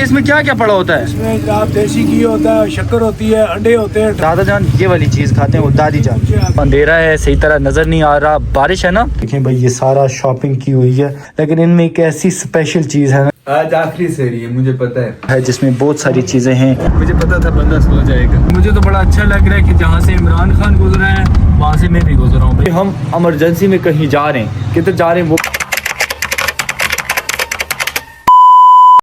इसमें क्या क्या पड़ा होता है? इसमें जनाब देसी घी होता है, शक्कर होती है, अंडे होते हैं। दादा जान ये वाली चीज खाते हैं, वो दादी जान। अंधेरा है, सही तरह नजर नहीं आ रहा, बारिश है ना। देखें भाई ये सारा शॉपिंग की हुई है, लेकिन इनमें एक ऐसी स्पेशल चीज है आज आखिरी सेरी है, मुझे पता है जिसमें बहुत सारी चीजें हैं। मुझे पता था बंदा सो जाएगा। मुझे तो बड़ा अच्छा लग रहा है कि जहाँ से इमरान खान गुजरा है वहाँ से मैं भी गुजरा हूँ। हम इमरजेंसी में कहीं जा रहे हैं, किधर जा रहे हैं वो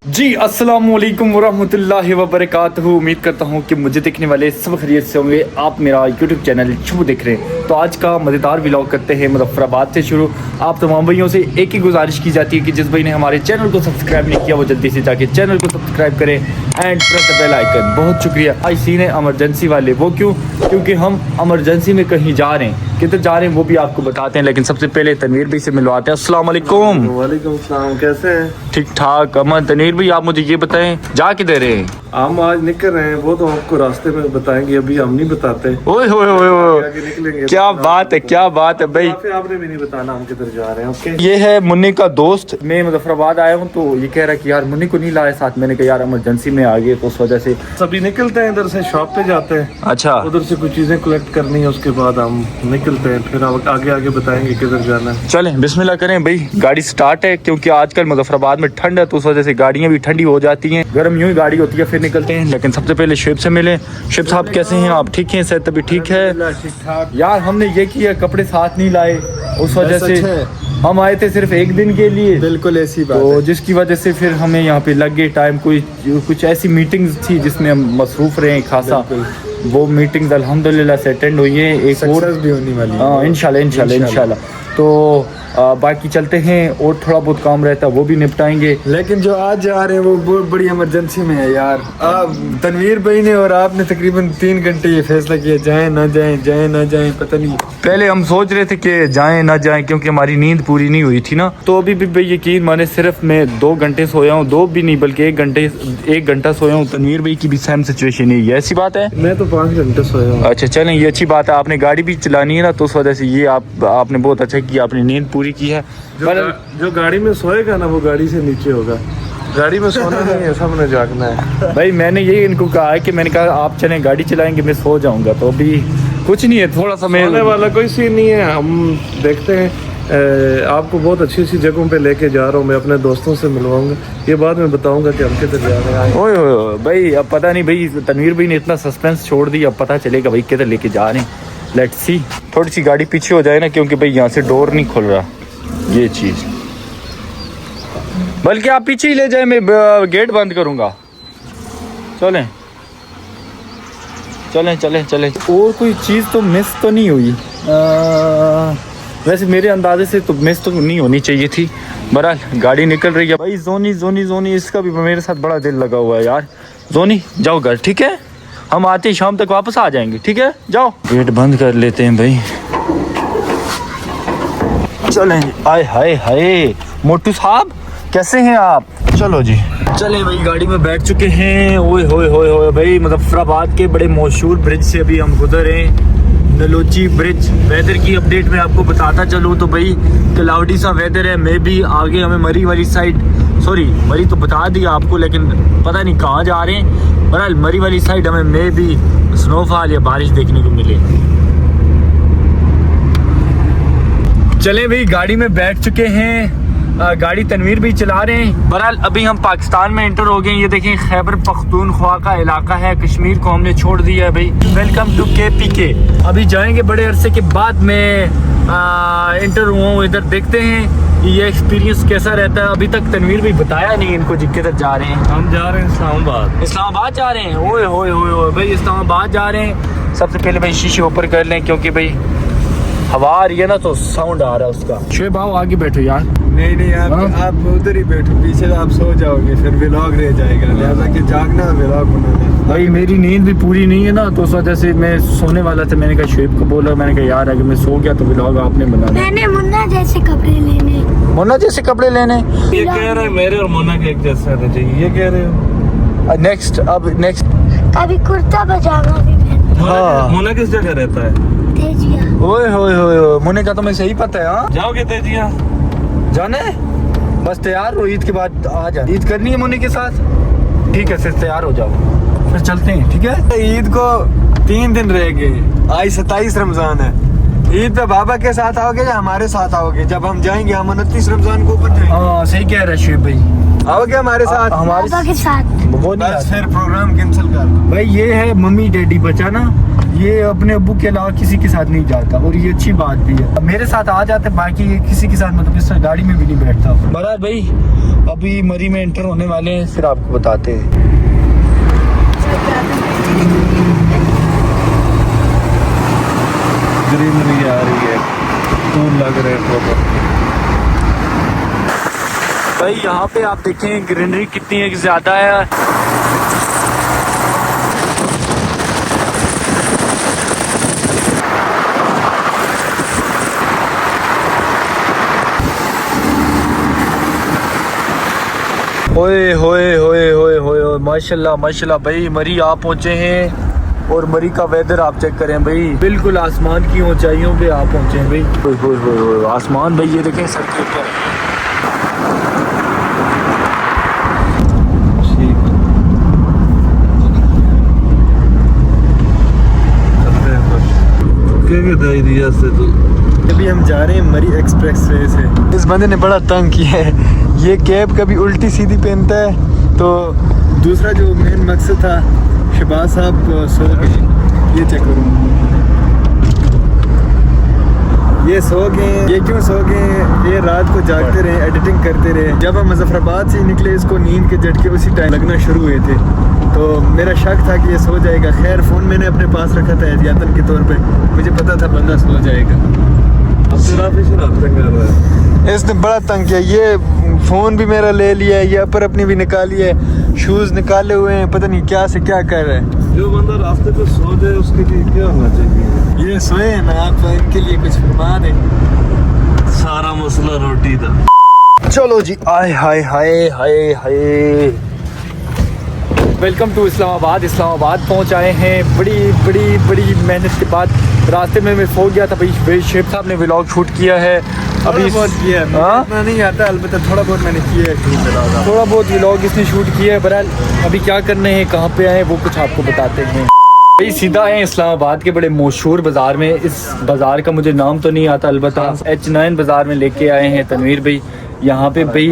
जी। अस्सलाम वालेकुम वरहमतुल्लाहि वबरकातुहू। उम्मीद करता हूँ कि मुझे देखने वाले सब खैरियत से होंगे। आप मेरा यूट्यूब चैनल शुभ देख रहे हैं। तो आज का मज़ेदार व्लॉग करते हैं मुजफ्फराबाद से शुरू। आप तमाम भाइयों से एक ही गुजारिश की जाती है कि जिस भाई ने हमारे चैनल को सब्सक्राइब नहीं किया वो जल्दी से जाके चैनल को सब्सक्राइब करें and press the bell icon. बहुत शुक्रिया। आज सीन है इमरजेंसी वाले, वो क्योंकि हम इमरजेंसी में कहीं जा रहे हैं, किधर जा रहे हैं वो भी आपको बताते हैं। लेकिन सबसे पहले तनवीर भाई से मिलवाते हैं। अस्सलाम वालेकुम। वालेकुम सलाम, कैसे हैं? ठीक ठाक। अमन तनवीर भाई आप मुझे ये बताएं जा किधर रहे हैं? हम आज निकल रहे हैं, वो तो आपको रास्ते में बताएंगे, अभी हम नहीं बताते। ओए होए होए होए, आगे निकलेंगे। क्या बात है, क्या बात है भाई। आपने भी नहीं बताना हम किधर जा रहे हैं। ओके, ये है मुन्नी का दोस्त। मैं मुजफ्फराबाद आया हूँ तो ये कह रहा है कि यार मुन्नी को नहीं लाया साथ। मैंने कहा यार इमरजेंसी में आ गए तो उस वजह से सभी निकलते हैं, इधर से शॉप पे जाते हैं, अच्छा उधर से कुछ चीजें कलेक्ट करनी है, उसके बाद हम निकलते हैं। फिर आप आगे आगे बताएंगे किधर जाना है। चलें बिस्मिल्लाह करें भाई। गाड़ी स्टार्ट है क्योंकि आजकल मुजफ्फराबाद में ठंड है तो उस वजह से गाड़ियाँ भी ठंडी हो जाती हैं। गर्म यूँ ही गाड़ी होती है, फिर निकलते हैं। लेकिन सबसे पहले शुएब से मिले। शुएब साहब कैसे हैं आप? ठीक हैं? सेहत तभी ठीक है? ठीक ठाक। यार हमने ये किया, कपड़े साथ नहीं लाए, उस वजह से हम आए थे सिर्फ एक दिन के लिए। बिल्कुल ऐसी बात तो जिसकी वजह से फिर हमें यहाँ पे लग गए टाइम। कुछ ऐसी मीटिंग्स थी जिसमें हम मसरूफ रहे खासा। वो मीटिंग्स अल्हम्दुलिल्लाह से अटेंड हुई है। एक और भी होने वाली। हाँ इंशाल्लाह। तो बाकी चलते हैं, और थोड़ा बहुत काम रहता है वो भी निपटाएंगे। लेकिन जो आज जा रहे हैं वो बहुत बड़ी इमरजेंसी में है यार। आप तनवीर भाई ने और आपने तकरीबन 3 घंटे ये फैसला किया, जाएं ना जाएं, जाएं ना जाएं, पता नहीं। पहले हम सोच रहे थे कि जाएं ना जाएं क्योंकि हमारी नींद पूरी नहीं हुई थी ना। तो अभी भी भाई यकीन माने सिर्फ मैं 2 घंटे सोया हूँ, 2 भी नहीं बल्कि 1 घंटा सोया हूँ। तनवीर भाई की भी सेम सिचुएशन है, ऐसी बात है। मैं तो 5 घंटे सोया हूँ। अच्छा चलें, ये अच्छी बात है। आपने गाड़ी भी चलानी है ना तो उस वजह से ये आपने बहुत अच्छा किया, आपने नींद पूरी की है। जो गाड़ी में सोएगा ना वो गाड़ी से नीचे होगा। गाड़ी में सोना नहीं है, सबने जागना है। भाई मैंने ये इनको कहा है कि मैंने कहा आप चलें गाड़ी चलाएंगे, मैं सो जाऊंगा। तो अभी कुछ नहीं है, थोड़ा सा सोने वाला कोई सीन नहीं है। हम देखते हैं, आपको बहुत अच्छी अच्छी जगहों पे लेके जा रहा हूँ। मैं अपने दोस्तों से मिलवाऊंगा, ये बाद में बताऊंगा कि हम किधर जा रहे हैं। ओए ओए भाई, अब पता नहीं भाई, तनवीर भाई ने इतना सस्पेंस छोड़ दिया, अब पता चलेगा भाई किधर लेके जा रहे हैं। Let's see. थोड़ी सी गाड़ी पीछे हो जाए ना क्योंकि भाई यहाँ से डोर नहीं खुल रहा, ये चीज़। बल्कि आप पीछे ही ले जाए, मैं गेट बंद करूँगा। चलें चलें चलें चलें। और कोई चीज़ तो मिस तो नहीं हुई, वैसे मेरे अंदाजे से तो मिस तो नहीं होनी चाहिए थी। बहरहाल गाड़ी निकल रही है भाई। जोनी इसका भी मेरे साथ बड़ा दिल लगा हुआ है यार। जोनी जाओ घर, ठीक है? हम आते ही शाम तक वापस आ जाएंगे, ठीक है? जाओ गेट बंद कर लेते हैं भाई। चलें। आए हाय हाय मोटू साहब कैसे हैं आप? चलो जी चलें भाई, गाड़ी में बैठ चुके हैं। ओए होए होए होए भाई, मुजफ्फराबाद के बड़े मशहूर ब्रिज से अभी हम गुजर हैं, नलोची ब्रिज। वेदर की अपडेट में आपको बताता चलूँ तो भाई क्लाउडी सा वेदर है। मे भी आगे हमें मरी वाली साइड, सॉरी मरी तो बता दिया आपको लेकिन पता नहीं कहाँ जा रहे हैं। बहरहाल मरी वाली साइड हमें मे भी स्नोफॉल या बारिश देखने को मिले। चले भाई गाड़ी में बैठ चुके हैं, गाड़ी तनवीर भी चला रहे हैं। बहरहाल अभी हम पाकिस्तान में एंटर हो गए। ये देखें खैबर पख्तूनख्वा का इलाका है, कश्मीर को हमने छोड़ दिया है भाई। Welcome to KPK। अभी जाएंगे बड़े अरसे के बाद मैं एंटर हुआ हूँ इधर। देखते हैं ये एक्सपीरियंस कैसा रहता है। अभी तक तनवीर भी बताया नहीं इनको जी किधर जा रहे हैं। हम जा रहे हैं इस्लामाबाद जा रहे हैं। ओए होए होए भाई, इस्लामाबाद जा रहे हैं। सबसे पहले भाई शीशे ऊपर कर लें क्योंकि भाई हवा आ रही है ना तो साउंड आ रहा है उसका। शुएब आओ आगे बैठो यार। नहीं आप उधर ही बैठो, पीछे आप सो जाओगे, फिर व्लॉग रह जाएगा। लिहाजा कि जागना व्लॉग बनाना। भाई मेरी नींद भी पूरी नहीं है ना तो उस वजह से मैं सोने वाला था। मैंने कहा शुएब को बोला, मैंने कहा यार अगर मैं सो गया तो व्लॉग आपने बनाना। मैंने मुन्ना जैसे कपड़े लेने। मुन्ना जैसे कपड़े लेने? ये कह रहे हैं मेरे और मोना के एक जैसे आने चाहिए, ये कह रहे हो। नेक्स्ट कभी कुर्ता पजामा भी पहनता। हाँ। मोना किस जगह रहता है? तेजिया। ओए होए होए, मुन्ने का तो मैं सही पता है। हाँ जाओगे तेजिया? जाना है, बस तैयार हो, ईद के बाद आ जा। ईद करनी है मुन्ने के साथ, ठीक है, फिर तैयार हो जाओ, फिर चलते हैं। ठीक है, ईद को 3 दिन रह गए, आज 27 रमजान है। ईद पे बाबा के साथ आओगे या हमारे साथ आओगे? जब हम जाएंगे, हम 29 रमजान को ऊपर जाएंगे। हाँ सही कह रहे शुएब भाई, आओगे हमारे साथ? हमारे पापा के साथ। वो नहीं बस आता। फिर प्रोग्राम कैंसिल कर दो। भाई ये है मम्मी डैडी बचाना, ये अपने अब्बू के अलावा किसी के साथ नहीं जाता, और ये अच्छी बात भी है। मेरे साथ आ जाते, बाकी ये किसी के साथ मतलब इस गाड़ी में भी नहीं बैठता। बराबर भाई, अभी मरी में एंटर होने वाले हैं, फिर आपको बताते हैं। ग्रीनरी आ रही है, फूल लग रहे हैं। भाई यहाँ पे आप देखें ग्रीनरी कितनी ज्यादा है। ओए होए होए होए होए, माशाल्लाह माशाल्लाह भाई, मरी आप पहुँचे हैं, और मरी का वेदर आप चेक करें भाई, बिल्कुल आसमान की ऊंचाइयों पे आप पहुँचे हैं भाई। ओए होए होए होए, आसमान भाई ये देखें सर के ऊपर। अभी हम जा रहे हैं मरी एक्सप्रेस वे से। इस बंदे ने बड़ा तंग किया है, ये कैब कभी उल्टी सीधी पहनता है। तो दूसरा जो मेन मकसद था, शहबाज साहब सो गए, ये चेक करो, ये सो गए। ये क्यों सो गए? ये रात को जागते रहे, एडिटिंग करते रहे। जब हम मुजफ्फराबाद से निकले, इसको नींद के झटके उसी टाइम लगना शुरू हुए थे, तो मेरा शक था कि ये सो जाएगा। खैर फ़ोन मैंने अपने पास रखा था एहतियातन के तौर पे, मुझे पता था बंदा सो जाएगा। इसने बड़ा तंग किया, ये फ़ोन भी मेरा ले लिया है, ये अपर अपनी भी निकाली है, शूज़ निकाले हुए हैं, पता नहीं क्या से क्या कर रहा है। जो बंदा रास्ते पे सो जाए उसके लिए क्या होना चाहिए? ये सोए हैं ना, आप इनके लिए कुछ फरमा दें। सारा मसला रोटी था। चलो जी, आय हाय हाय हाय हाय, वेलकम टू इस्लामाबाद। इस्लामाबाद पहुंच आए हैं, बड़ी बड़ी बड़ी मेहनत के बाद। रास्ते में मैं सो गया था भाई, शेख साहब ने व्लॉग शूट किया है, अभी बहुत किया है, हाँ? इतना नहीं आता, अलबत्ता थोड़ा बहुत मैंने किया है, थोड़ा बहुत व्लॉग इसने शूट किया है। बहरहाल अभी क्या करने हैं, कहाँ पे आए, वो कुछ आपको बताते हैं। भाई सीधा आए इस्लामाबाद के बड़े मशहूर बाज़ार में। इस बाज़ार का मुझे नाम तो नहीं आता, अलबत्ता H9 बाज़ार में लेके आए हैं तनवीर भाई। यहाँ पे भाई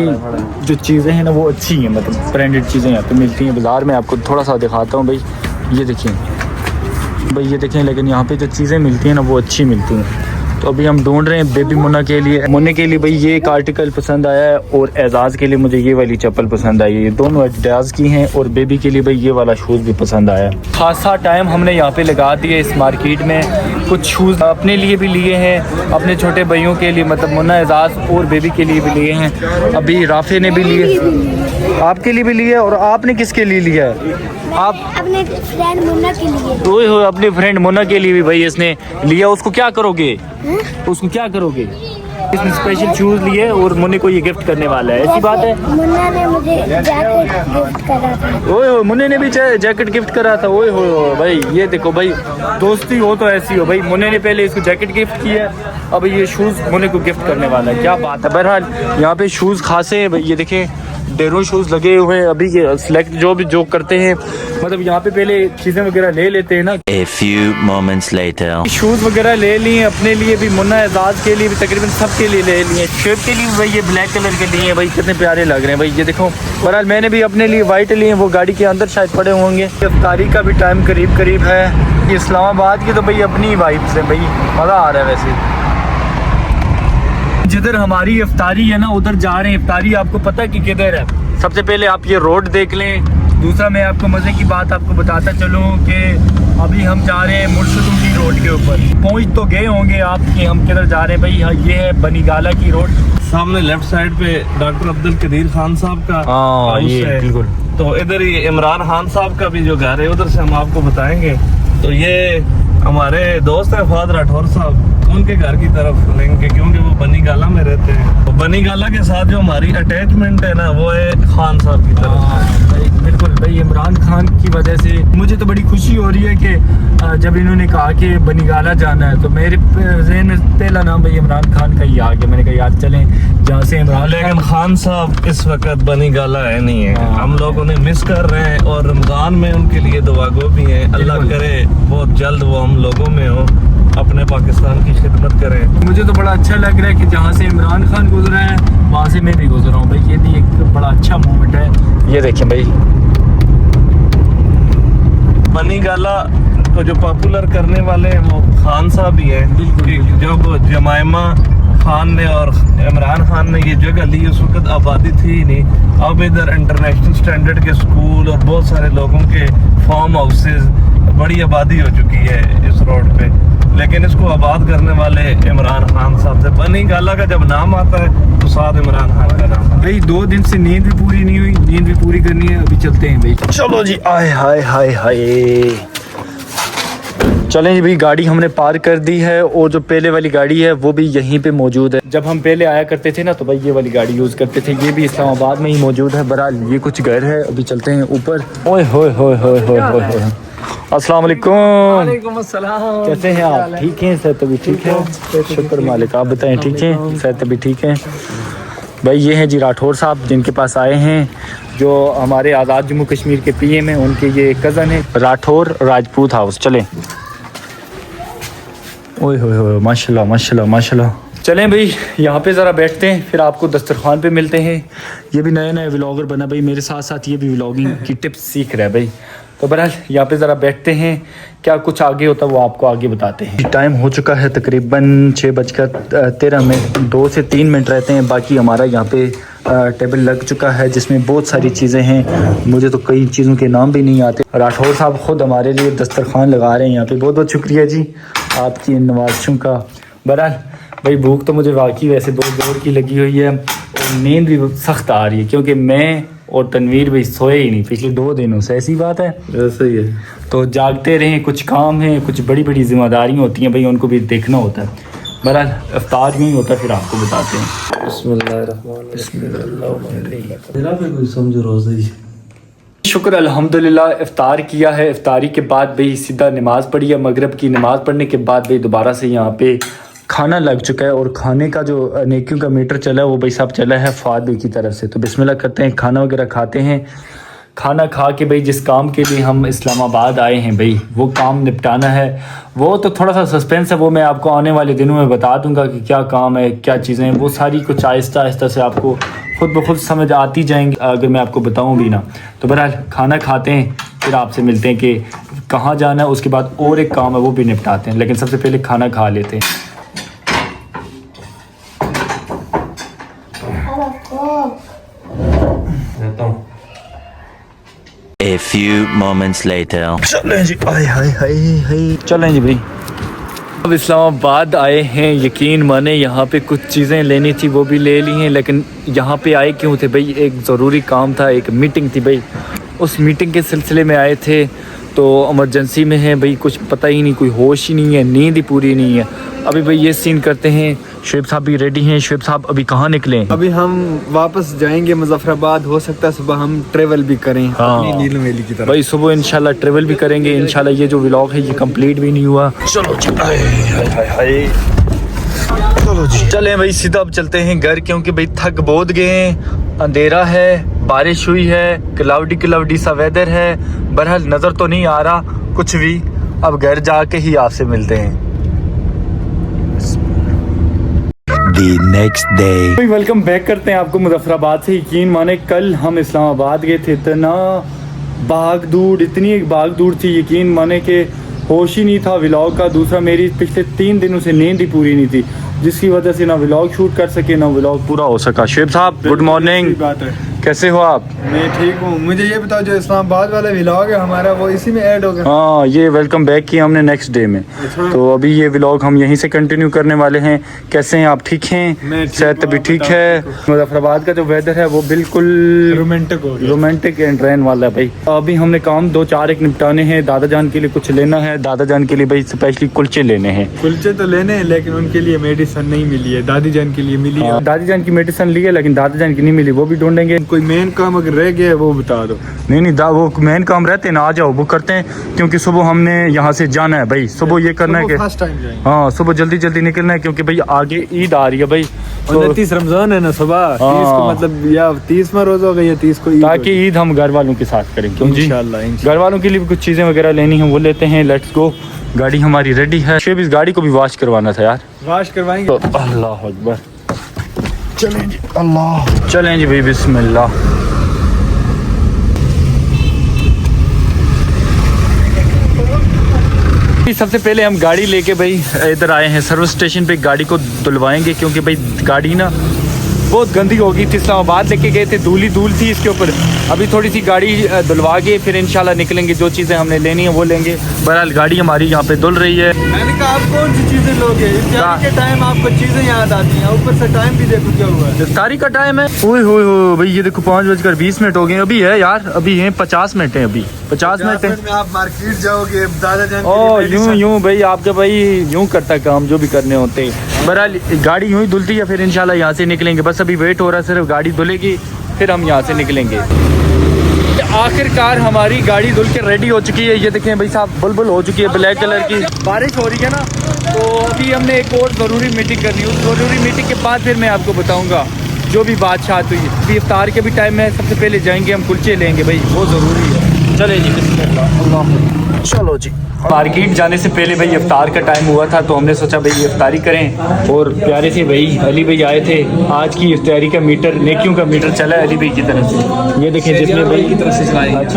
जो चीज़ें हैं ना वो अच्छी हैं, मतलब ब्रांडेड चीज़ें यहाँ पे मिलती हैं बाज़ार में। आपको थोड़ा सा दिखाता हूँ भाई, ये देखिए भाई, ये देखें, लेकिन यहाँ पे जो चीज़ें मिलती हैं ना वो अच्छी मिलती हैं। तो अभी हम ढूंढ रहे हैं बेबी मुन्ना के लिए। मुन्ने के लिए भाई ये एक आर्टिकल पसंद आया है, और एजाज़ के लिए मुझे ये वाली चप्पल पसंद आई है। ये दोनों एडिडास की हैं, और बेबी के लिए भाई ये वाला शूज़ भी पसंद आया है। खासा टाइम हमने यहाँ पे लगा दिया इस मार्केट में। कुछ शूज़ अपने लिए भी लिए हैं, अपने छोटे भाइयों के लिए, मतलब मुन्ना, एजाज़ और बेबी के लिए भी लिए हैं। अभी राफे ने भी लिए, आपके लिए भी लिया, और आपने किसके लिए लिया है? आप अपने फ्रेंड मुन्ना के लिए। ओए हो, अपने फ्रेंड मुन्ना के लिए भी भाई इसने लिया। उसको क्या करोगे? उसको क्या करोगे? इसने स्पेशल शूज लिए और मुन्ने को ये गिफ्ट करने वाला है, ऐसी बात है। मुन्ना ने मुझे जैकेट गिफ्ट करा था। ओए हो, मुन्ने ने भी जैकेट गिफ्ट करा था। ओए हो भाई, ये देखो भाई, दोस्ती हो तो ऐसी हो भाई। मुन्ने ने पहले इसको जैकेट गिफ्ट किया, अब ये शूज़ मुन्ने को गिफ्ट करने वाला है, क्या बात है। बहरहाल यहाँ पे शूज़ खासे हैं भाई, ये देखें ढेरों शूज़ लगे हुए हैं। अभी ये सिलेक्ट जो करते हैं, मतलब यहाँ पे पहले चीज़ें वगैरह ले लेते हैं ना। A few moments later. Shoes वगैरह ले लिए अपने लिए भी, मुन्ना, एजाज के लिए भी, तकरीबन सबके लिए ले लिए। शेप के लिए भाई ये ब्लैक कलर के लिए भाई, कितने प्यारे लग रहे हैं भाई, ये देखो। बहरहाल मैंने भी अपने लिए वाइट लिए हैं, वो गाड़ी के अंदर शायद पड़े होंगे। इफ्तारी का भी टाइम करीब है। ये इस्लामाबाद की तो भाई अपनी वाइब्स है भाई, मज़ा आ रहा है वैसे। जिधर हमारी इफ्तारी है ना उधर जा रहे हैं। इफ्तारी आपको पता है कि किधर है? सबसे पहले आप ये रोड देख लें। दूसरा मैं आपको मज़े की बात आपको बताता चलूँ कि अभी हम जा रहे हैं मुर्शदुली रोड के ऊपर। पहुँच तो गए होंगे आप कि हम किधर जा रहे हैं भाई। हाँ, ये है बनीगाला की रोड। सामने लेफ्ट साइड पे डॉक्टर अब्दुल कदीर खान साहब का हाउस है। बिल्कुल। तो इधर ही इमरान खान साहब का भी जो घर है उधर से हम आपको बताएंगे। तो ये हमारे दोस्त है फादर राठौर साहब, उनके घर की तरफ लेंगे क्योंकि वो बनीगाला में रहते हैं। तो बनीगाला के साथ जो हमारी अटैचमेंट है ना वो है खान साहब की तरफ। भाई बिल्कुल भाई, ये इमरान खान की वजह से मुझे तो बड़ी खुशी हो रही है कि जब इन्होंने कहा कि बनीगाला जाना है तो मेरे ज़हन में पहला नाम भाई इमरान खान का ही आ गया। मैंने कहा यार चलें जहाँ से इमरान लेकिन खान साहब इस वक्त बनी गाला है नहीं है, हम लोग उन्हें मिस कर रहे हैं और रमजान में उनके लिए दुआ गो भी हैं। अल्लाह करे बहुत जल्द वो हम लोगों में हो, अपने पाकिस्तान की खिदमत करें। मुझे तो बड़ा अच्छा लग रहा है कि जहाँ से इमरान खान गुजरा है वहाँ से मैं भी गुजरा हूँ भाई। ये भी एक बड़ा अच्छा मोमेंट है। ये देखें भाई, बनी गाला को जो पॉपुलर करने वाले हैं वो खान साहब ही हैं। कि जब जमाइमा खान ने और इमरान खान ने ये जगह ली उस वक्त आबादी थी ही नहीं। अब इधर इंटरनेशनल स्टैंडर्ड के स्कूल और बहुत सारे लोगों के फार्म हाउसेज, बड़ी आबादी हो चुकी है इस रोड पे। लेकिन इसको आबाद करने वाले इमरान खान साहब थे। बनी गाला का जब नाम आता है तो साथ इमरान खान का नाम। भाई 2 दिन से नींद भी पूरी नहीं हुई, नींद भी पूरी करनी है। अभी चलते हैं भाई। चलो जी, आए हाय हाय हाय। चलें जी भाई, गाड़ी हमने पार कर दी है और जो पहले वाली गाड़ी है वो भी यहीं पे मौजूद है। जब हम पहले आया करते थे ना तो भाई ये वाली गाड़ी यूज़ करते थे। ये भी इस्लामाबाद में ही मौजूद है। बहरहाल ये कुछ घर है। अभी चलते हैं ऊपर। ओए होए होए होए होए होए। अस्सलाम वालेकुम। वालेकुम अस्सलाम। कैसे हैं आप? ठीक हैं? सेहत भी ठीक है? शुक्र मालिक। आप बताएं ठीक हैं? सेहत भी ठीक है? भाई ये हैं जी राठौर साहब जिनके पास आए हैं, जो हमारे आज़ाद जम्मू कश्मीर के पीएम हैं। उनके ये कज़न है राठौर राजपूत हाउस। चलें। ओए होए होए, माशाल्लाह माशाल्लाह माशाल्लाह। चलें भाई, यहाँ पे ज़रा बैठते हैं, फिर आपको दस्तरखान पे मिलते हैं। ये भी नया नया व्लॉगर बना भाई, मेरे साथ साथ ये भी व्लॉगिंग की टिप्स सीख रहा है भाई। तो बहरहाल यहाँ पे ज़रा बैठते हैं, क्या कुछ आगे होता है वो आपको आगे बताते हैं। टाइम हो चुका है तकरीबन 6:13। 2 से 3 मिनट रहते हैं। बाकी हमारा यहाँ पे टेबल लग चुका है जिसमें बहुत सारी चीज़ें हैं। मुझे तो कई चीज़ों के नाम भी नहीं आते। राठौर साहब ख़ुद हमारे लिए दस्तरखान लगा रहे हैं यहाँ पे। बहुत बहुत शुक्रिया जी आपकी इन नवाज़शों का। बहरहाल भाई भूख तो मुझे वाकई वैसे बहुत जोर की लगी हुई है और नींद भी सख्त आ रही है, क्योंकि मैं और तनवीर भाई सोए ही नहीं पिछले 2 दिनों से। ऐसी बात है, ऐसे ही है। तो जागते रहें। कुछ काम है, कुछ बड़ी बड़ी जिम्मेदारियाँ होती हैं भाई, उनको भी देखना होता है। बहरहाल इफ्तार नहीं होता, फिर आपको बताते हैं। शुक्र अल्हम्दुलिल्लाह इफ्तार किया है। इफ्तारी के बाद भाई सीधा नमाज़ पढ़ी है। मगरिब की नमाज़ पढ़ने के बाद भाई दोबारा से यहाँ पे खाना लग चुका है और खाने का जो नेकियों का मीटर चला है वो भाई साहब चला है फ़ाद भाई की तरफ से। तो बिस्मिल्लाह करते हैं, खाना वगैरह खाते हैं। खाना खा के भाई जिस काम के लिए हम इस्लामाबाद आए हैं भाई वो काम निपटाना है। वो तो थोड़ा सा सस्पेंस है, वो मैं आपको आने वाले दिनों में बता दूंगा कि क्या काम है, क्या चीज़ें हैं। वो सारी कुछ आहिस्ता आहिस्ता से आपको खुद ब खुद समझ आती जाएंगी अगर मैं आपको बताऊं भी ना। तो बहरहाल खाना खाते हैं, फिर आपसे मिलते हैं कि कहाँ जाना है। उसके बाद और एक काम है वो भी निपटाते हैं, लेकिन सबसे पहले खाना खा लेते हैं। A few moments later. चलें जी, आए हाय हाय हाय। चलें जी भाई, अब इस्लामाबाद आए हैं। यकीन माने यहाँ पे कुछ चीज़ें लेनी थी वो भी ले ली हैं, लेकिन यहाँ पे आए क्यों थे भाई? एक ज़रूरी काम था, एक मीटिंग थी भाई। उस मीटिंग के सिलसिले में आए थे। तो इमरजेंसी में है भाई, कुछ पता ही नहीं, कोई होश ही नहीं है, नींद ही पूरी नहीं है। अभी भाई ये सीन करते हैं। शुएब साहब भी रेडी हैं। शुएब साहब अभी कहाँ निकले? अभी हम वापस जाएंगे मुजफ्फराबाद। हो सकता है सुबह हम ट्रेवल भी करें अपनी नीलम वैली की तरफ। भाई सुबह इंशाल्लाह ट्रेवल भी करेंगे। इंशाल्लाह ये जो व्लॉग है ये कंप्लीट भी नहीं हुआ। चलो जी, हाय हाय हाय। चलो जी, चलें भाई सीधा अब चलते हैं घर, क्योंकि भाई थक बहुत गए हैं। अंधेरा है, बारिश हुई है, क्लाउडी क्लाउडी सा वेदर है। बहरहाल नज़र तो नहीं आ रहा कुछ भी। अब घर जाके ही आपसे मिलते हैं। The next day. Welcome back करते हैं आपको मुजफ्फराबाद से। यकीन माने कल हम इस्लामाबाद गए थे, इतना भाग दौड़, इतनी भाग दौड़ थी, यकीन माने के होश ही नहीं था व्लॉग का। दूसरा मेरी पिछले 3 दिनों से नींद ही पूरी नहीं थी, जिसकी वजह से ना व्लॉग शूट कर सके ना व्लॉग पूरा हो सका। शुएब साहब गुड मॉर्निंग, बात है। कैसे हो आप? मैं ठीक हूँ। मुझे ये बताओ, जो इस्लामाबाद वाला व्लॉग है हमारा वो इसी में ऐड होगा? हाँ, ये वेलकम बैक किया हमने नेक्स्ट डे में। तो अभी ये व्लॉग हम यहीं से कंटिन्यू करने वाले हैं। कैसे हैं आप? ठीक हैं? सेहत भी ठीक है? मुजफ्फराबाद का जो वेदर है वो बिल्कुल रोमांटिक हो गया, रोमांटिक एंड रेन वाला है भाई। अभी हमने काम 2-4 एक निपटाने हैं। दादा जान के लिए कुछ लेना है। दादा जान के लिए भाई स्पेशली कुलचे लेने हैं। कुलचे तो लेने हैं, लेकिन उनके लिए मेडिसिन नहीं मिली है। दादी जान के लिए मिली है। दादी जान की मेडिसिन ली है, लेकिन दादा जान की नहीं मिली, वो भी ढूंढेंगे। कोई मेन काम अगर रह गया है वो बता दो। नहीं वो मेन काम रहते हैं ना, आ जाओ वो करते हैं, क्योंकि सुबह हमने यहाँ से जाना है भाई, सुबह ये करना है कि फर्स्ट टाइम जाएंगे। हाँ सुबह जल्दी निकलना है, क्योंकि भाई आगे ईद आ रही है भाई, तो 29 रमजान है ना सुबह 30 को, मतलब या 30वां रोजा होगा या 30 को ईद ताकि ईद हम घर वालों के साथ करें। क्यों जी, इंशाल्लाह घर वालों के लिए भी कुछ चीज़ें वगैरह लेनी है, वो लेते हैं। लेट्स गो, गाड़ी हमारी रेडी है। शेब इस गाड़ी को भी वॉश करवाना था यार, वाश करवाएंगे। तो अल्लाह अकबर, चलें जी, अल्लाह चलें जी भाई, बिस्मिल्लाह। सबसे पहले हम गाड़ी लेके भाई इधर आए हैं सर्विस स्टेशन पे, गाड़ी को धुलवाएंगे, क्योंकि भाई गाड़ी ना बहुत गंदी हो गई थी। इस्लामाबाद लेके गए थे, धूल थी इसके ऊपर। अभी थोड़ी सी गाड़ी धुलवा के फिर इंशाल्लाह निकलेंगे, जो चीज़ें हमने लेनी है वो लेंगे। बहरहाल गाड़ी हमारी यहाँ पे धुल रही है। मैंने कहा आप कौन सी चीजें लोगे, इफ्तारी के टाइम आपको चीजें याद आती हैं, ऊपर से टाइम भी देखो क्या हुआ है। इफ्तारी का टाइम है, ओए हो भाई, ये देखो 5:20 हो गए, अभी है यार, अभी है 50 मिनट है, अभी 50 मिनट है। में आप मार्केट जाओगे दादा जान ओ यूं भाई, आपका भाई यूं करता काम जो भी करने होते हैं। बहरहाल गाड़ी यूं ही धुलती है, फिर इंशाल्लाह यहाँ से निकलेंगे। बस अभी वेट हो रहा है, सिर्फ गाड़ी धुलेगी फिर हम यहाँ से निकलेंगे। आखिरकार हमारी गाड़ी धुल के रेडी हो चुकी है। ये देखें भाई साहब, बुलबुल हो चुकी है ब्लैक कलर की। बारिश हो रही है ना, तो अभी हमने एक और ज़रूरी मीटिंग करनी है। उस ज़रूरी मीटिंग के बाद फिर मैं आपको बताऊँगा जो भी बातचीत हुई। अभी इफ्तार के भी टाइम है, सबसे पहले जाएंगे हम कुलचे लेंगे भाई, वो ज़रूरी है। चले जी, बिस्मिल्लाह, अल्लाह। चलो जी, मार्केट जाने से पहले भाई इफ्तार का टाइम हुआ था, तो हमने सोचा भाई इफ्तारी करें। और प्यारे से भाई अली भाई आए थे, आज की इफ्तारी का मीटर, नेकियों का मीटर चला है अली भाई की तरफ से। ये देखें जिसने भाई की तरफ से,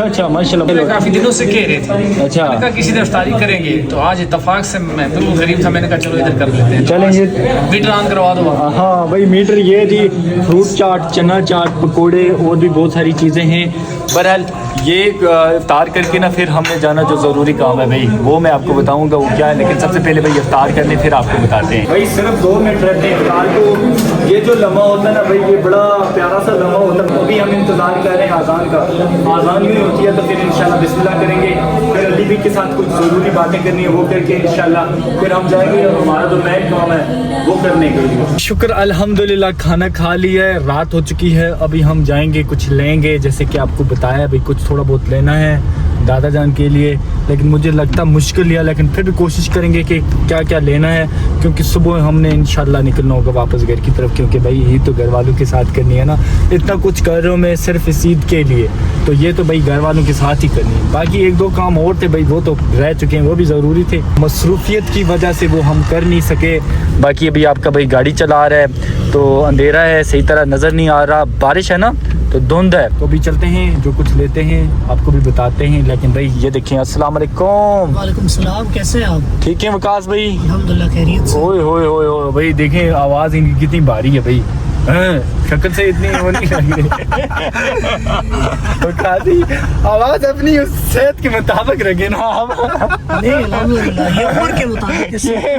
अच्छा माशाल्लाह, काफी दिनों से कह रहे थे, अच्छा मैंने कहा किसी दिन इफ्तारी करेंगे, तो आज इत्तेफाक से मैं बिल्कुल गरीब था, मैंने कहा चलो इधर कर लेते हैं। चलें ये, मीटर ऑन करवा दो। हाँ भाई मीटर ये जी, फ्रूट चाट, चना चाट, पकोड़े और भी बहुत सारी चीज़ें हैं। बहरहाल ये इफ्तार करके ना फिर हमने जाना जो ज़रूरी काम है भाई, वो मैं आपको बताऊंगा वो क्या है। लेकिन सबसे पहले भाई इफ्तार करने फिर आपको बताते हैं। भाई सिर्फ 2 मिनट रहते हैं इफ्तार को। ये जो लम्हा होता है ना भाई, ये बड़ा प्यारा सा लम्हा होता है। अभी हम इंतज़ार कर रहे हैं आज़ान का, आज़ान नहीं होती है तो फिर इंशाल्लाह बिस्मिल्लाह करेंगे, फिर अली भाई के साथ कुछ ज़रूरी बातें करनी है, वो करके इंशाल्लाह फिर हम जाएंगे और हमारा जो मेन काम है वो करने के लिए। शुक्र अल्हम्दुलिल्लाह, खाना खा लिया है, रात हो चुकी है। अभी हम जाएंगे कुछ लेंगे, जैसे कि आपको बताया भाई कुछ थोड़ा बहुत लेना है दादा जान के लिए, लेकिन मुझे लगता मुश्किल है, लेकिन फिर भी कोशिश करेंगे कि क्या क्या लेना है, क्योंकि सुबह हमने इंशाल्लाह निकलना होगा वापस घर की तरफ, क्योंकि भाई ईद तो घर वालों के साथ करनी है ना। इतना कुछ कर रहा हूँ मैं सिर्फ इस ईद के लिए, तो ये तो भाई घर वालों के साथ ही करनी है। बाकी 1-2 काम और थे भाई, वो तो रह चुके हैं, वो भी ज़रूरी थे, मसरूफियत की वजह से वो हम कर नहीं सके। बाकी अभी आपका भाई गाड़ी चला रहा है, तो अंधेरा है, सही तरह नज़र नहीं आ रहा, बारिश है ना तो धुंध है। तो अभी चलते हैं, जो कुछ लेते हैं आपको भी बताते हैं। लेकिन भाई ये देखें, अस्सलाम वालेकुम। वालेकुम सलाम, कैसे हैं आप? ठीक है वकास भाई, अल्हम्दुलिल्लाह खैरियत से। ओए होए होए होए भाई, देखें आवाज़ इनकी कितनी भारी है भाई, शक्ल से इतनी वो नहीं लग रही। आवाज़ अपनी उस सेहत के मुताबिक रखे ना आप। नहीं अल्हम्दुलिल्लाह, ये उम्र के मुताबिक नहीं है।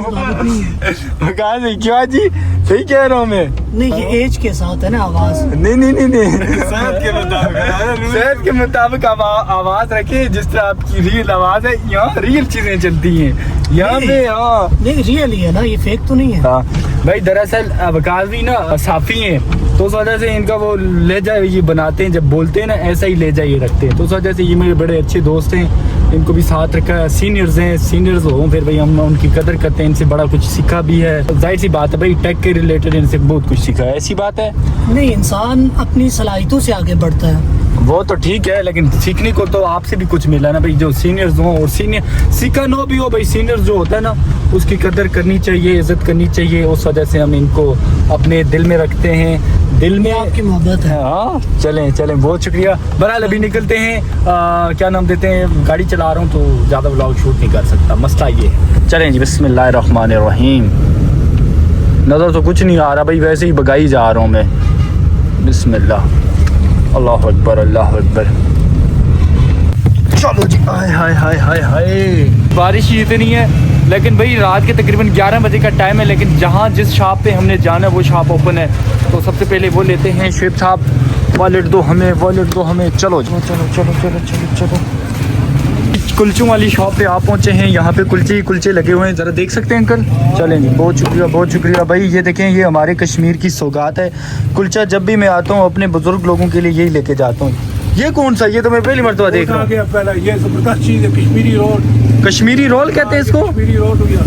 वकास भाई क्यों जी, सही कह रहा हूँ मैं? नहीं, ये एज के साथ है ना आवाज़। नहीं सेहत के मुताबिक, सेहत के मुताबिक आवाज़ रखे, जिस तरह आपकी रियल आवाज़ है। यहाँ रियल चीज़ें चलती हैं यहाँ पे। हाँ नहीं, रियल ही है ना, ये फेक तो नहीं है। हाँ भाई, दरअसल वकास भी ना साफ़ी हैं, तो उस वजह से इनका वो लहजा ये बनाते हैं, जब बोलते हैं ना ऐसा ही लहजा ये रखते हैं। तो उस वजह से ये मेरे बड़े अच्छे दोस्त हैं, इनको भी साथ रखा है। सीनियर्स हैं, सीनियर्स हो फिर भाई हम उनकी कदर करते हैं, इनसे बड़ा कुछ सीखा भी है। जाहिर सी बात है भाई, टेक के रिलेटेड इनसे बहुत कुछ सीखा है, ऐसी बात है। नहीं, इंसान अपनी सलाहियतों से आगे बढ़ता है। वो तो ठीक है, लेकिन सीखने को तो आपसे भी कुछ मिला ना भाई, जो सीनियर्स हो, और सीनियर सीखा नो भी हो भाई, सीनियर्स जो होता है ना उसकी कदर करनी चाहिए, इज्जत करनी चाहिए। उस वजह से हम इनको अपने दिल में रखते हैं, दिल में आपकी मोहब्बत है। हाँ चलें बहुत शुक्रिया। बहरहाल अभी निकलते हैं, क्या नाम देते हैं, गाड़ी चला रहा हूँ तो ज़्यादा व्लॉग शूट नहीं कर सकता, मसला ये। चलें जी, बिस्मिल्लाहिर्रहमानिर्रहीम। नज़र तो कुछ नहीं आ रहा भाई, वैसे ही बगाई जा रहा हूँ मैं। बिस्मिल्लाह, अल्लाह अकबर, अल्लाह अकबर। चलो जी, हाय हाय हाय हाय हाय। बारिश ही इतनी है, लेकिन भाई रात के तकरीबन 11 बजे का टाइम है, लेकिन जहाँ जिस शॉप पे हमने जाना है वो शॉप ओपन है। तो सबसे पहले वो लेते हैं। शेब साहब वॉलेट दो हमें, वॉलेट दो हमें। चलो चलो चलो चलो चलो चलो चलो। कुलचों वाली शॉप पे आप पहुंचे हैं। यहाँ पे कुलचे ही कुलचे लगे हुए हैं, ज़रा देख सकते हैं अंकल। चलें जी, बहुत शुक्रिया भाई। ये देखें, ये हमारे कश्मीर की सौगात है। कुलचा जब भी मैं आता हूँ अपने बुजुर्ग लोगों के लिए यही लेके जाता हूँ। ये कौन सा? ये तो मैं पहली मरतबा देख रहा हूँ। पहला ये जबरदस्त चीज़ है, कश्मीरी रोल। कश्मीरी रोल कहते हैं इसको? कश्मीरी रोल हो गया।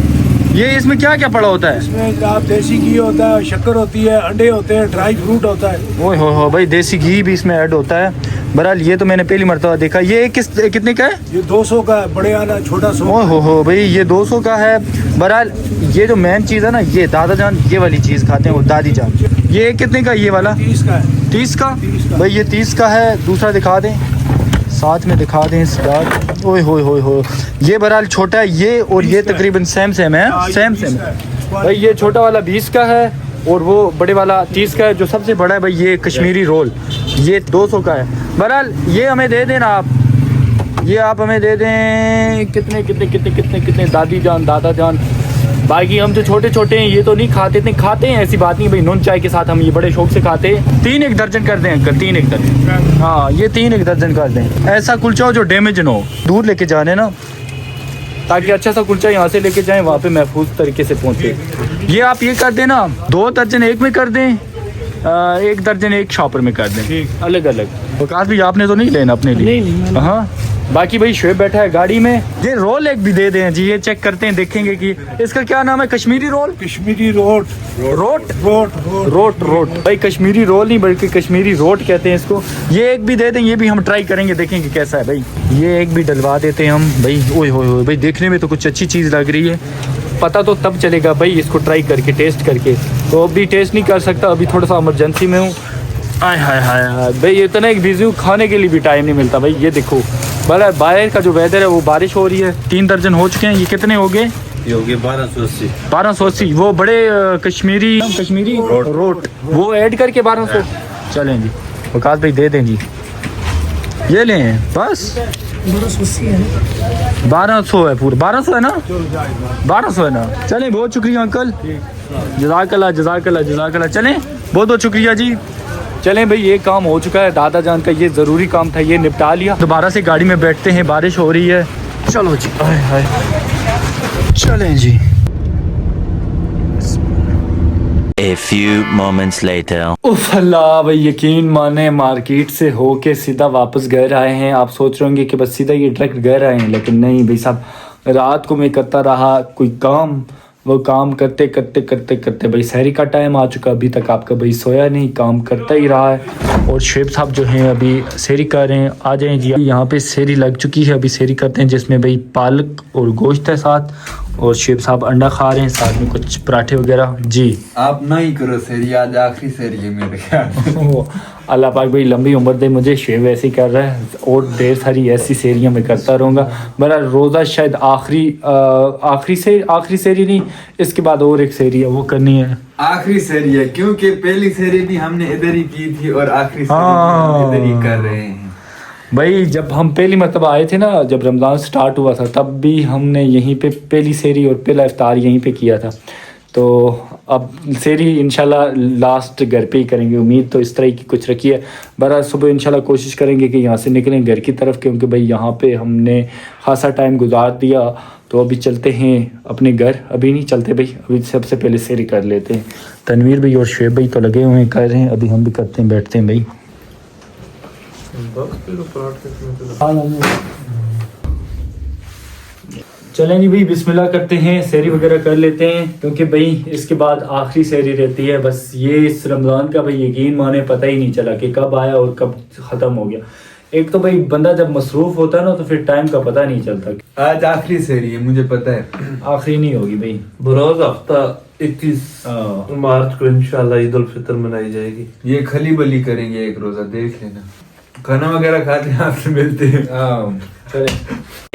ये इसमें क्या क्या पड़ा होता है? इसमें जनाब देसी घी होता है, शक्कर होती है, अंडे होते हैं, ड्राई फ्रूट होता है। ओए हो भाई, देसी घी भी इसमें ऐड होता है। बहरहाल ये तो मैंने पहली मरतबा देखा। ये कितने का है? ये 200 का है, बड़े वाला छोटा 100। ओए हो भाई, ये 200 का है। बहरहाल ये जो मेन चीज़ है ना, ये दादा जान ये वाली चीज़ खाते हैं, वो दादी जान। ये कितने का? ये वाला 30 का है। 30 का भाई, ये 30 का है। दूसरा दिखा दें, साथ में दिखा दें स्टार। ओए हो ये बहरहाल छोटा है ये, और ये तकरीबन सेम है। सेम भाई। ये छोटा वाला 20 का है और वो बड़े वाला 30 का है। जो सबसे बड़ा है भाई ये कश्मीरी रोल, ये 200 का है। बहरहाल ये हमें दे देना आप, ये आप हमें दे दें। कितने दादी जान दादा जान। बाकी हम तो छोटे छोटे हैं, ये तो नहीं खाते, इतने खाते हैं ऐसी बात नहीं भाई। नून चाय के साथ हम ये बड़े शौक से खाते हैं। 3 एक दर्जन कर दें अंकल, 3 एक दर्जन। हाँ, ये 3 एक दर्जन कर दें। ऐसा कुलचा हो जो डैमेज ना हो। दूर लेके जाने ना, ताकि अच्छा सा कुलचा यहाँ से लेके जाएं, वहाँ पे महफूज तरीके से पहुँचे। ये आप ये कर देना, 2 दर्जन एक में कर दें, 1 दर्जन एक शॉपर में कर दें, अलग अलग। वकास भी आपने तो नहीं लेना अपने लिए? हाँ, बाकी भाई शुएब बैठा है गाड़ी में। ये रोल एक भी दे दें जी, ये चेक करते हैं, देखेंगे कि इसका क्या नाम है। कश्मीरी रोल, कश्मीरी रोट भाई कश्मीरी रोल नहीं बल्कि कश्मीरी रोट कहते हैं इसको। ये एक भी दे दें, ये भी हम ट्राई करेंगे, देखेंगे कैसा है भाई। ये एक भी डलवा देते हैं हम भाई। ओए हो भाई, देखने में तो कुछ अच्छी चीज़ लग रही है। पता तो तब चलेगा भाई इसको ट्राई करके, टेस्ट करके। तो अभी टेस्ट नहीं कर सकता, अभी थोड़ा सा इमरजेंसी में हूँ। हाय भाई, इतना एक बिजी हूँ, खाने के लिए भी टाइम नहीं मिलता भाई। ये देखो भला बाहर का जो वेदर है, वो बारिश हो रही है। 3 दर्जन हो चुके हैं। ये कितने हो गए? ये हो गए 1280। 1280। वो बड़े कश्मीरी रोट वो ऐड करके 1200। चलें जी, वकास भाई दे दें जी, ये लें बस। 1200 है पूरा, 1200 है ना? 1200 है ना? चलें, बहुत शुक्रिया अंकल, जज़ाकल्लाह। चलें, बहुत शुक्रिया जी। चलें भाई, ये काम हो चुका है दादा जान का, ये ज़रूरी काम था, ये निपटा लिया। दोबारा से गाड़ी में बैठते हैं, बारिश हो रही है। चलो जी, हाय चलें जी। A few moments later. उफ अल्लाह भाई, यकीन माने मार्केट से होके सीधा वापस घर आए हैं। आप सोच रहे होंगे कि बस सीधा ये डायरेक्ट घर आए हैं, लेकिन नहीं भाई साहब, रात को मैं करता रहा कोई काम, वो काम करते भाई सहरी का टाइम आ चुका। अभी तक आपका भाई सोया नहीं, काम करता ही रहा है। और शेब साहब जो हैं अभी सहरी कर रहे हैं। आ जाएं जी, यहाँ पे सहरी लग चुकी है, अभी सहरी करते हैं, जिसमें भाई पालक और गोश्त है साथ, और शेब साहब अंडा खा रहे हैं, साथ में कुछ पराठे वगैरह। जी आप ना ही करो सहरी, आज आखिरी सहरी है मेरे ख्याल। अल्लाह पाक भाई लंबी उम्र दे मुझे। शेब ऐसे ही कर रहा है और ढेर सारी ऐसी सेरियाँ मैं करता रहूँगा। मेरा रोज़ा शायद आखिरी सेरी नहीं, इसके बाद और एक सेरी है वो करनी है। आखिरी सहरी है क्योंकि पहली सहरी भी हमने इधर ही की थी और आखिरी सहरी इधर ही कर रहे हैं भाई। जब हम पहली मरतबा आए थे ना, जब रमज़ान स्टार्ट हुआ था, तब भी हमने यहीं पे पहली सेरी और पहला इफ्तार यहीं पे किया था। तो अब सेरी इंशाल्लाह लास्ट घर पे ही करेंगे। उम्मीद तो इस तरह की कुछ रखी है। बहरहाल सुबह इंशाल्लाह कोशिश करेंगे कि यहाँ से निकलें घर की तरफ, क्योंकि भाई यहाँ पे हमने खासा टाइम गुजार दिया। तो अभी चलते हैं अपने घर। अभी नहीं चलते भाई, अभी सबसे पहले सेरी कर लेते हैं। तनवीर भाई और शुएब भाई तो लगे हुए हैं कर रहे हैं, अभी हम भी करते हैं, बैठते हैं भाई। चलें जी भाई, बिस्मिल्लाह करते हैं, सेरी वगैरह कर लेते हैं, क्योंकि भाई इसके बाद आखिरी सेरी रहती है। बस ये इस रमज़ान का भाई यकीन माने पता ही नहीं चला कि कब आया और कब ख़त्म हो गया। एक तो भाई बंदा जब मसरूफ़ होता है ना, तो फिर टाइम का पता नहीं चलता। आज आखिरी सेरी है, मुझे पता है आखिरी नहीं होगी भाई। बरोज हफ्ता 21 मार्च को इंशाल्लाह ईद उल फितर मनाई जाएगी। ये खली बली करेंगे एक रोजा, देख लेना। खाना वगैरह खाते हैं, आपसे मिलते हैं।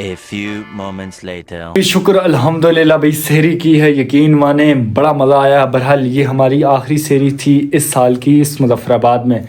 A few moments later. शुक्र अल्हम्दुलिल्लाह भाई, सेहरी की है, यकीन माने बड़ा मज़ा आया। बहरहाल ये हमारी आखिरी सेहरी थी इस साल की इस मुज़फ़्फ़राबाद में।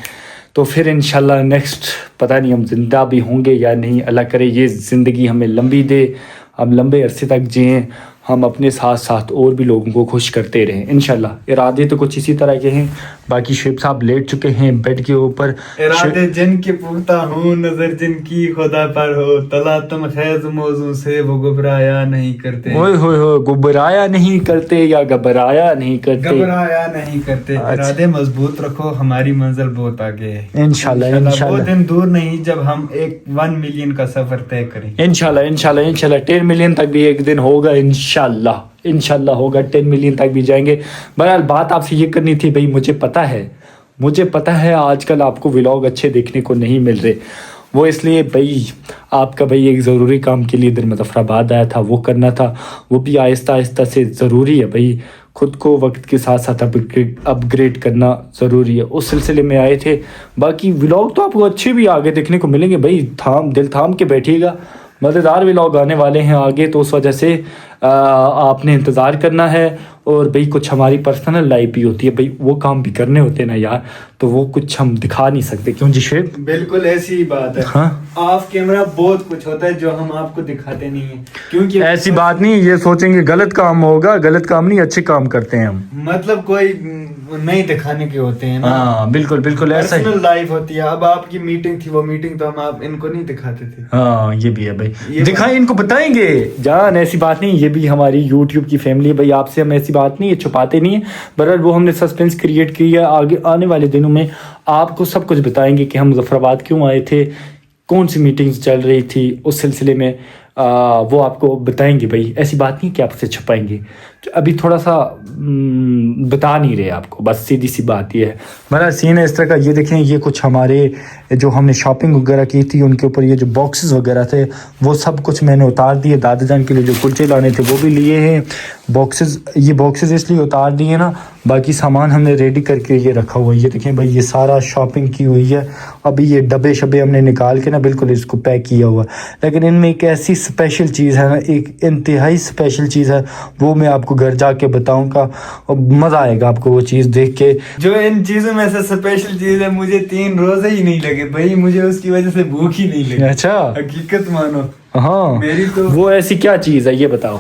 तो फिर इंशाल्लाह नेक्स्ट पता नहीं हम ज़िंदा भी होंगे या नहीं। अल्लाह करे ये ज़िंदगी हमें लंबी दे, हम लंबे अरसे तक जिएँ, हम अपने साथ साथ और भी लोगों को खुश करते रहें इंशाल्लाह। इरादे तो कुछ इसी तरह के हैं। बाकी शुएब साहब लेट चुके हैं बेड के ऊपर। इरादे जिनके पुख्ता हूँ, नजर जिनकी खुदा पर हो, तला तुम खैज मौजू से वो घबराया नहीं करते। ओए होए होए, घबराया नहीं करते या घबराया नहीं करते? घबराया नहीं करते। इरादे मजबूत रखो, हमारी मंजिल बहुत आगे है इंशाल्लाह वो इंशाल्लाह दिन दूर नहीं जब हम एक 1 मिलियन का सफर तय करें। इंशाल्लाह इंशाल्लाह इंशाल्लाह 10 मिलियन तक भी एक दिन होगा इंशाल्लाह। इंशाल्लाह होगा, 10 मिलियन तक भी जाएंगे। बहरहाल बात आपसे ये करनी थी भाई, मुझे पता है आजकल आपको व्लॉग अच्छे देखने को नहीं मिल रहे। वो इसलिए भाई आपका भाई एक ज़रूरी काम के लिए इधर मुजफ्फराबाद आया था, वो करना था। वो भी आहिस्ता आहिस्ता से ज़रूरी है भाई, खुद को वक्त के साथ साथ अपग्रेड करना ज़रूरी है। उस सिलसिले में आए थे। बाकी व्लॉग तो आपको अच्छे भी आगे देखने को मिलेंगे भाई, दिल थाम के बैठिएगा। मज़ेदार व्लॉग आने वाले हैं आगे, तो उस वजह से आपने इंतज़ार करना है। और भाई कुछ हमारी पर्सनल लाइफ भी होती है भाई, वो काम भी करने होते हैं ना यार, तो वो कुछ हम दिखा नहीं सकते। क्यों जी शुएब? बिल्कुल ऐसी ही बात है। हाँ, ऑफ कैमरा बहुत कुछ होता है जो हम आपको दिखाते नहीं है, क्योंकि ऐसी बात नहीं, ये सोचेंगे गलत काम होगा। गलत काम नहीं, अच्छे काम करते हैं हम। मतलब कोई नहीं दिखाने के होते हैं ना। हाँ बिल्कुल बिल्कुल ऐसा ही। पर्सनल लाइफ होती है। अब आपकी मीटिंग थी, वो मीटिंग तो हम आप इनको नहीं दिखाते थे। हाँ ये भी है भाई, दिखाएं इनको, बताएंगे जान। ऐसी बात नहीं, ये भी हमारी यूट्यूब की फैमिली है भाई, आपसे हम ऐसी बात नहीं है, छुपाते नहीं है। बहरहाल वो हमने सस्पेंस क्रिएट की है। आगे आने वाले दिनों में आपको सब कुछ बताएंगे कि हम मुजफ्फराबाद क्यों आए थे, कौन सी मीटिंग्स चल रही थी, उस सिलसिले में वो आपको बताएंगे भाई। ऐसी बात नहीं कि आपसे छुपाएंगे, अभी थोड़ा सा बता नहीं रहे आपको, बस सीधी सी बात ये है। मेरा सीन है इस तरह का। ये देखें, ये कुछ हमारे जो हमने शॉपिंग वगैरह की थी उनके ऊपर ये जो बॉक्सेस वगैरह थे वो सब कुछ मैंने उतार दिए। दादा जान के लिए जो कुलचे लाने थे वो भी लिए हैं। ये बॉक्सेस इसलिए उतार दिए ना, बाकी सामान हमने रेडी करके ये रखा हुआ है। ये देखें भाई, ये सारा शॉपिंग की हुई है। अभी ये डब्बे शब्बे हमने निकाल के ना बिल्कुल इसको पैक किया हुआ, लेकिन इनमें एक ऐसी स्पेशल चीज़ है ना, एक इंतहाई स्पेशल चीज़ है, वो मैं आपको घर जाके बताऊंगा और मज़ा आएगा आपको वो चीज़ देख के। जो इन चीजों में से स्पेशल चीज है, मुझे 3 रोजे ही नहीं लगे भाई, मुझे उसकी वजह से भूख ही नहीं लगी। अच्छा, हकीकत मानो। हाँ मेरी तो वो ऐसी क्या चीज़ है ये बताओ।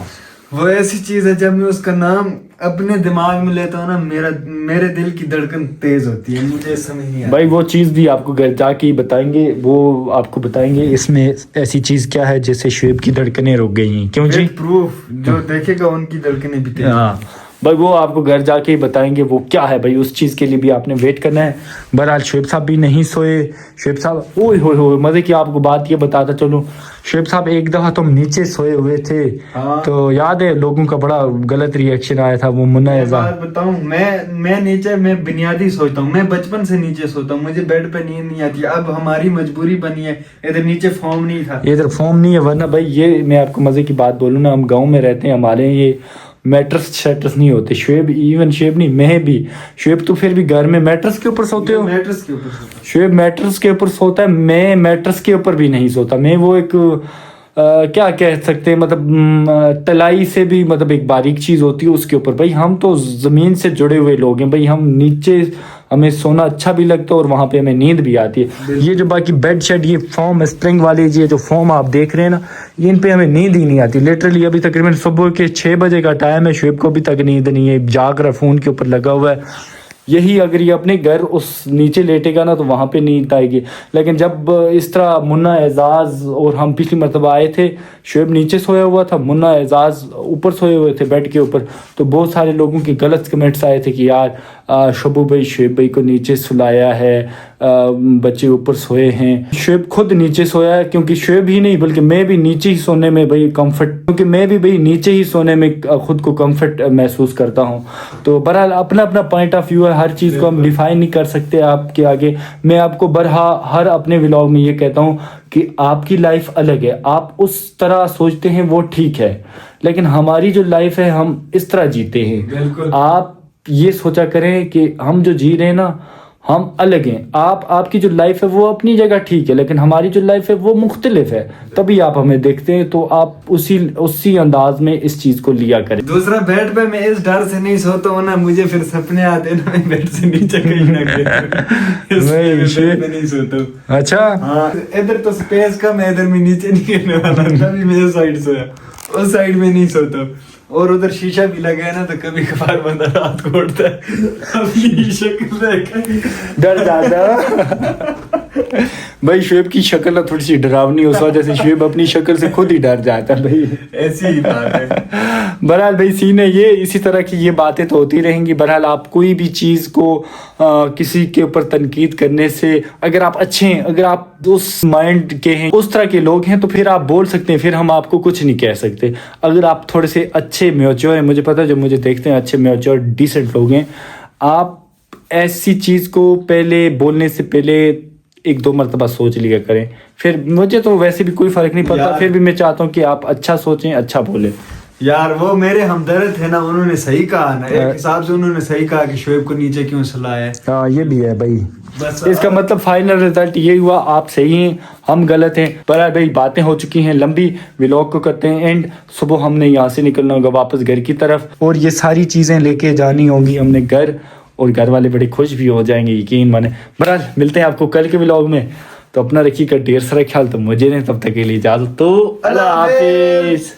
वो ऐसी चीज है, जब मैं उसका नाम अपने दिमाग में लेता हूँ ना, मेरे दिल की धड़कन तेज होती है, मुझे समझ नहीं आता। भाई वो चीज़ भी आपको घर जाके ही बताएंगे, वो आपको बताएंगे इसमें ऐसी चीज़ क्या है जिससे शुएब की धड़कनें रुक गई हैं। क्यों जी? प्रूफ जो देखेगा उनकी धड़कनें भी तेज। हाँ भाई वो आपको घर जाके ही बताएंगे वो क्या है भाई, उस चीज़ के लिए भी आपने वेट करना है। बहरहाल शुएब साहब भी नहीं सोए। शुएब साहब ओए हो मज़े की आपको बात ये बताता चलो, शुएब साहब एक दफ़ा तुम नीचे सोए हुए थे। हाँ। तो याद है लोगों का बड़ा गलत रिएक्शन आया था। वो मुन्ना एजाज बताऊं, मैं नीचे मैं बुनियादी सोचता हूँ, मैं बचपन से नीचे सोता हूँ, मुझे बेड पे नींद नहीं आती। अब हमारी मजबूरी बनी है, इधर नीचे फॉर्म नहीं था, इधर फॉर्म नहीं है, वरना भाई ये मैं आपको मज़े की बात बोलूँ ना, हम गाँव में रहते हैं, हमारे ये मैट्रेस शैट्रेस नहीं होते। शुएब नहीं, मैं भी शुएब तो फिर भी घर में मैट्रेस के ऊपर सोते हो। मैट्रेस के ऊपर सोता हूं। शुएब मैट्रेस के ऊपर सोता है, मैं मैट्रेस के ऊपर भी नहीं सोता। मैं वो एक क्या कह सकते हैं, मतलब तलाई से भी मतलब एक बारीक चीज़ होती है उसके ऊपर। भाई हम तो ज़मीन से जुड़े हुए लोग हैं भाई, हम नीचे हमें सोना अच्छा भी लगता है और वहाँ पे हमें नींद भी आती है। ये जो बाकी बेड शेड ये फॉर्म स्प्रिंग वाले ये जो फॉर्म आप देख रहे हैं ना, ये इन पे हमें नींद ही नहीं आती। लिटरली अभी तकरीबन सुबह के 6 बजे का टाइम है, शुएब को अभी तक नींद नहीं है, जाग रहा फ़ोन के ऊपर लगा हुआ है। यही अगर ये अपने घर उस नीचे लेटेगा ना तो वहाँ पे नींद आएगी। लेकिन जब इस तरह मुन्ना एजाज और हम पिछली मरतबा आए थे, शुएब नीचे सोया हुआ था, मुन्ना एजाज ऊपर सोए हुए थे बेड के ऊपर, तो बहुत सारे लोगों के गलत कमेंट्स आए थे कि यार शबू भाई शुएब भाई को नीचे सुलाया है, बच्चे ऊपर सोए हैं। शुएब खुद नीचे सोया है, क्योंकि शुएब ही नहीं बल्कि मैं भी नीचे ही सोने में भाई कंफर्ट, क्योंकि मैं भी भाई नीचे ही सोने में खुद को कंफर्ट महसूस करता हूँ। तो बहरहाल अपना अपना पॉइंट ऑफ व्यू है, हर चीज़ को हम डिफाइन नहीं कर सकते आपके आगे। मैं आपको हर अपने व्लॉग में ये कहता हूँ कि आपकी लाइफ अलग है, आप उस तरह सोचते हैं वो ठीक है, लेकिन हमारी जो लाइफ है हम इस तरह जीते हैं। आप ये सोचा करें कि हम जो जी रहे हैं ना हम अलग हैं, आपकी जो लाइफ है वो अपनी जगह ठीक है, लेकिन हमारी जो लाइफ है वो मुख्तलिफ है। तभी आप हमें देखते हैं, तो आप उसी अंदाज में इस चीज को लिया करें। दूसरा, बेड पे मैं इस डर से नहीं सोता हूँ ना, मुझे फिर सपने आते हैं ना, मैं बेड से नीचे कहीं ना बेड पे नहीं सोता हूँ। अच्छा हाँ, इधर तो स्पेस कम है, इधर मैं नीचे नहीं गिरने वाला, तभी मैं इस साइड सोया, उस साइड में नहीं सोता। और उधर शीशा भी लगा है ना, तो कभी कभार बंदा रात को उठता है अपनी शक्ल देख डर जाता भाई। शुएब की शक्ल ना थोड़ी सी डरावनी, उस वजह से शुएब अपनी शक्ल से खुद ही डर जाता है भाई। ऐसी ही बात है। बहरहाल भाई सीन है ये, इसी तरह की ये बातें तो होती रहेंगी। बहरहाल आप कोई भी चीज़ को किसी के ऊपर तनकीद करने से, अगर आप अच्छे हैं, अगर आप उस माइंड के हैं, उस तरह के लोग हैं, तो फिर आप बोल सकते हैं, फिर हम आपको कुछ नहीं कह सकते। अगर आप थोड़े से अच्छे म्योच्योर हैं, मुझे पता है जो मुझे देखते हैं अच्छे म्योच्योर डिसेंट लोग हैं, आप ऐसी चीज़ को पहले बोलने से पहले एक दो मरतबा सोच लिया करें। फिर मुझे तो वैसे भी कोई फ़र्क नहीं पड़ता, फिर भी मैं चाहता हूँ कि आप अच्छा सोचें, अच्छा बोलें। यार वो मेरे हमदर्द थे ना, उन्होंने सही कहा ना, एक हिसाब से उन्होंने सही कहा कि शुएब को नीचे क्यों सुलाया है। हाँ ये भी है भाई। बस इसका मतलब फाइनल रिजल्ट ये हुआ, आप सही हैं, हम गलत हैं। पर भाई बातें हो चुकी हैं लंबी, व्लॉग को करते हैं एंड। सुबह हमने यहाँ से निकलना होगा वापस घर की तरफ, और ये सारी चीज़ें लेके जानी होंगी हमने घर, और घर वाले बड़े खुश भी हो जाएंगे, यकीन माने। बहरहाल मिलते हैं आपको कल के व्लॉग में, तो अपना रखिएगा ढेर सारा ख्याल। तो मुझे नहीं, तब तक के लिए इजाज़त, तो अल्लाह हाफिज़।